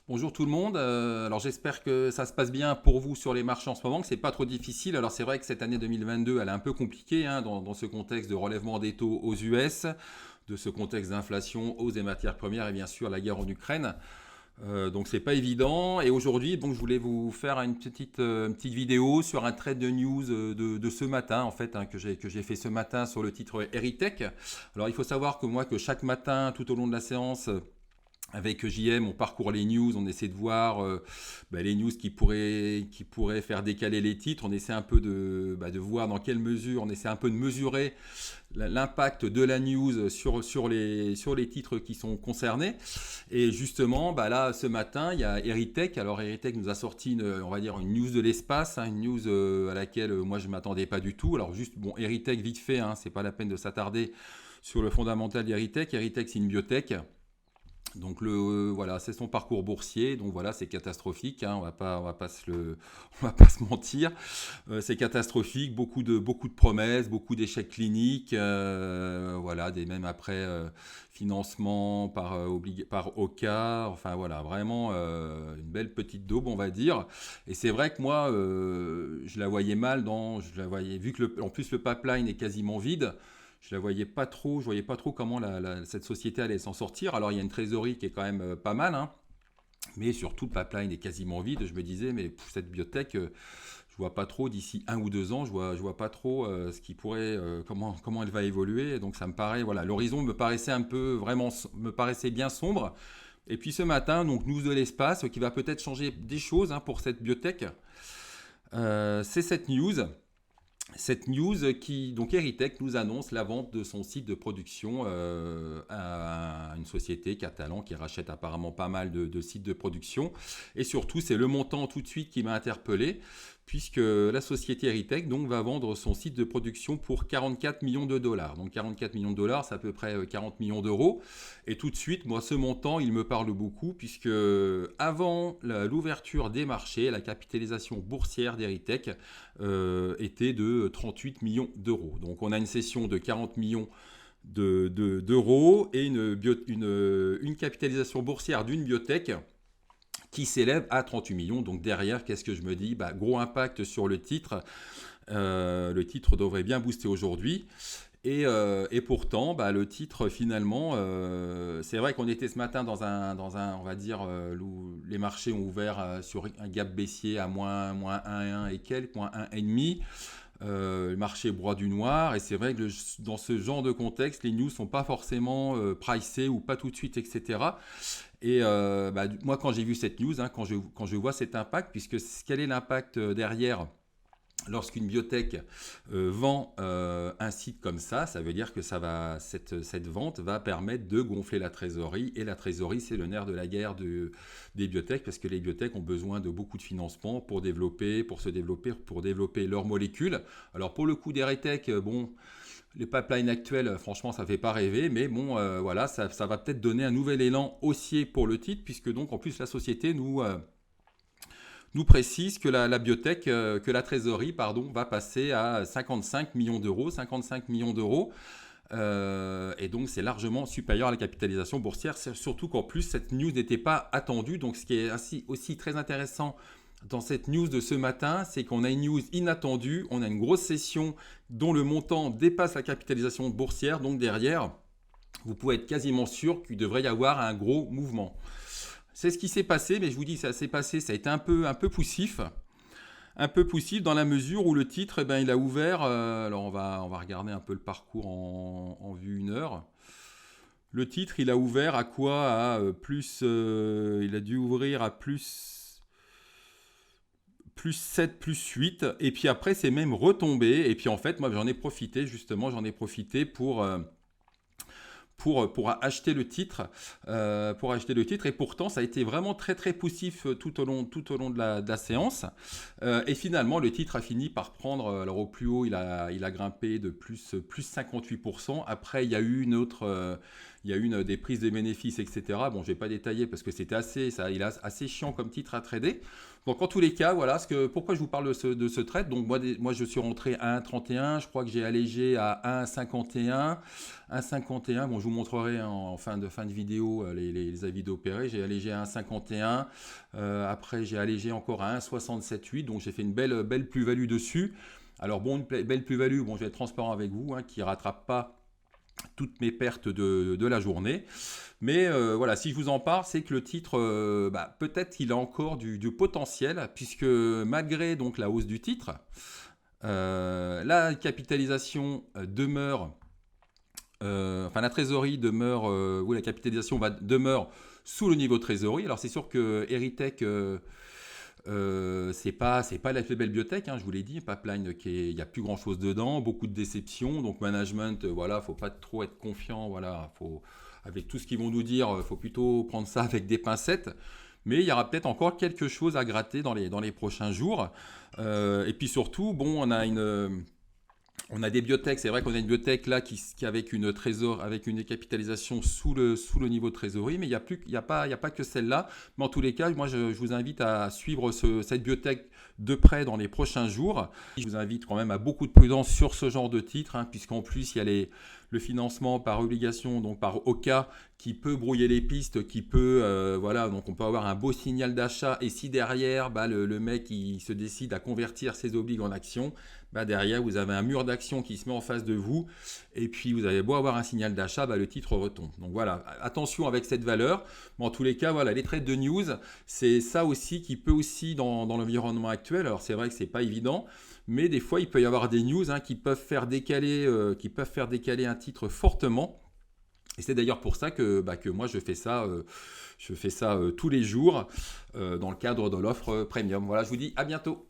Bonjour tout le monde. Alors j'espère que ça se passe bien pour vous sur les marchés en ce moment, que c'est pas trop difficile. Alors c'est vrai que cette année 2022, elle est un peu compliquée dans ce contexte de relèvement des taux aux US, de ce contexte d'inflation, hausse des matières premières et bien sûr la guerre en Ukraine. Donc c'est pas évident. Et aujourd'hui, donc je voulais vous faire une petite vidéo sur un trade de news de ce matin en fait que j'ai fait ce matin sur le titre Eritech. Alors il faut savoir que chaque matin tout au long de la séance avec JM, on parcourt les news, on essaie de voir les news qui pourraient faire décaler les titres. On essaie un peu de voir dans quelle mesure, on essaie un peu de mesurer l'impact de la news sur les titres qui sont concernés. Et justement, là, ce matin, il y a Eritech. Alors, Eritech nous a sorti, on va dire, une news de l'espace, une news à laquelle moi, je ne m'attendais pas du tout. Alors, juste, bon, Eritech, vite fait, c'est pas la peine de s'attarder sur le fondamental d'Eritech. Eritech, c'est une biotech. Donc voilà, c'est son parcours boursier. Donc voilà, c'est catastrophique. On va pas se mentir. C'est catastrophique. Beaucoup de promesses, beaucoup d'échecs cliniques. Voilà, même après financement par Oka. Enfin voilà, vraiment une belle petite daube, on va dire. Et c'est vrai que moi, je la voyais mal vu que en plus le pipeline est quasiment vide. Je voyais pas trop comment cette société allait s'en sortir. Alors il y a une trésorerie qui est quand même pas mal, mais surtout le pipeline est quasiment vide. Je me disais, mais cette biotech, je vois pas trop d'ici 1 ou 2 ans, je vois pas trop ce qui pourrait, comment elle va évoluer. Donc ça me paraît, voilà, l'horizon me paraissait me paraissait bien sombre. Et puis ce matin, donc news de l'espace qui va peut-être changer des choses pour cette biotech. C'est cette news qui, donc Eritech nous annonce la vente de son site de production à une société catalan qui rachète apparemment pas mal de sites de production. Et surtout, c'est le montant tout de suite qui m'a interpellé, puisque la société Eritech donc, va vendre son site de production pour 44 millions de dollars. Donc 44 millions de dollars, c'est à peu près 40 millions d'euros. Et tout de suite, moi, ce montant, il me parle beaucoup, puisque avant l'ouverture des marchés, la capitalisation boursière d'Eritech était de 38 millions d'euros. Donc on a une cession de 40 millions d'euros et une capitalisation boursière d'une biotech qui s'élève à 38 millions. Donc derrière, qu'est-ce que je me dis? Gros impact sur le titre. Le titre devrait bien booster aujourd'hui. Et pourtant, le titre finalement, c'est vrai qu'on était ce matin on va dire, où les marchés ont ouvert sur un gap baissier à moins 1 et quelques, moins 1,5. Le marché broie du noir, et c'est vrai que dans ce genre de contexte, les news sont pas forcément pricées ou pas tout de suite, etc. Et moi, quand j'ai vu cette news, quand je vois cet impact, puisque quel est l'impact derrière? Lorsqu'une biotech vend un site comme ça veut dire que cette vente va permettre de gonfler la trésorerie. Et la trésorerie, c'est le nerf de la guerre des biotech, parce que les biotech ont besoin de beaucoup de financement pour se développer, pour développer leurs molécules. Alors pour le coup d'Eretech, bon, les pipelines actuels, franchement, ça ne fait pas rêver, mais bon, voilà, ça va peut-être donner un nouvel élan haussier pour le titre, puisque donc en plus la société nous précise que la biotech, que la trésorerie, pardon, va passer à 55 millions d'euros. 55 millions d'euros. Et donc, c'est largement supérieur à la capitalisation boursière. Surtout qu'en plus, cette news n'était pas attendue. Donc, ce qui est aussi très intéressant dans cette news de ce matin, c'est qu'on a une news inattendue. On a une grosse session dont le montant dépasse la capitalisation boursière. Donc, derrière, vous pouvez être quasiment sûr qu'il devrait y avoir un gros mouvement. C'est ce qui s'est passé, mais je vous dis, ça s'est passé, ça a été un peu poussif dans la mesure où le titre, il a ouvert. Alors on va regarder un peu le parcours en vue 1 heure. Le titre, il a ouvert à quoi? Il a dû ouvrir à plus 7, plus 8. Et puis après, c'est même retombé. Et puis en fait, moi, j'en ai profité pour acheter le titre, et pourtant ça a été vraiment très très poussif tout au long de la séance. Et finalement le titre a fini par prendre, alors au plus haut il a grimpé de plus 58%. Après il y a eu il y a eu des prises de bénéfices, etc. Bon, je vais pas détailler parce que c'était il est assez chiant comme titre à trader. Donc en tous les cas, voilà pourquoi je vous parle de ce trade. Donc moi je suis rentré à 1,31, je crois que j'ai allégé à 1,51. 1,51, bon je vous montrerai en fin de vidéo les avis d'opérés. J'ai allégé à 1,51, après j'ai allégé encore à 1,67,8, donc j'ai fait une belle plus-value dessus. Alors bon, une belle plus-value, bon je vais être transparent avec vous, hein, qui ne rattrape pas toutes mes pertes de la journée. Mais voilà, si je vous en parle, c'est que le titre, peut-être il a encore du potentiel, puisque malgré donc la hausse du titre, la capitalisation demeure, la trésorerie demeure, la capitalisation demeure sous le niveau de trésorerie. Alors c'est sûr que Erytech, c'est pas la plus belle biotech, hein, je vous l'ai dit, pipeline, il n'y a plus grand chose dedans, beaucoup de déceptions, donc management, voilà, faut pas trop être confiant, voilà, avec tout ce qu'ils vont nous dire, faut plutôt prendre ça avec des pincettes. Mais il y aura peut-être encore quelque chose à gratter dans les prochains jours. Et puis surtout, bon, on a des biotech, c'est vrai qu'on a une biotech là qui avec une capitalisation sous le niveau de trésorerie, mais il y a pas que celle-là. Mais en tous les cas, moi je vous invite à suivre cette biotech de près dans les prochains jours. Je vous invite quand même à beaucoup de prudence sur ce genre de titre, hein, puisqu'en plus il y a le financement par obligation, donc par OCA, qui peut brouiller les pistes, qui peut, donc on peut avoir un beau signal d'achat, et si derrière, le mec il se décide à convertir ses obliges en actions, derrière vous avez un mur d'action qui se met en face de vous, et puis vous avez beau avoir un signal d'achat, le titre retombe. Donc voilà, attention avec cette valeur. Mais en tous les cas, voilà, les trades de news, c'est ça aussi qui peut aussi dans l'environnement actuel. Alors c'est vrai que c'est pas évident, mais des fois il peut y avoir des news, hein, qui peuvent faire décaler un titre fortement. Et c'est d'ailleurs pour ça que moi je fais ça tous les jours dans le cadre de l'offre premium. Voilà, je vous dis à bientôt.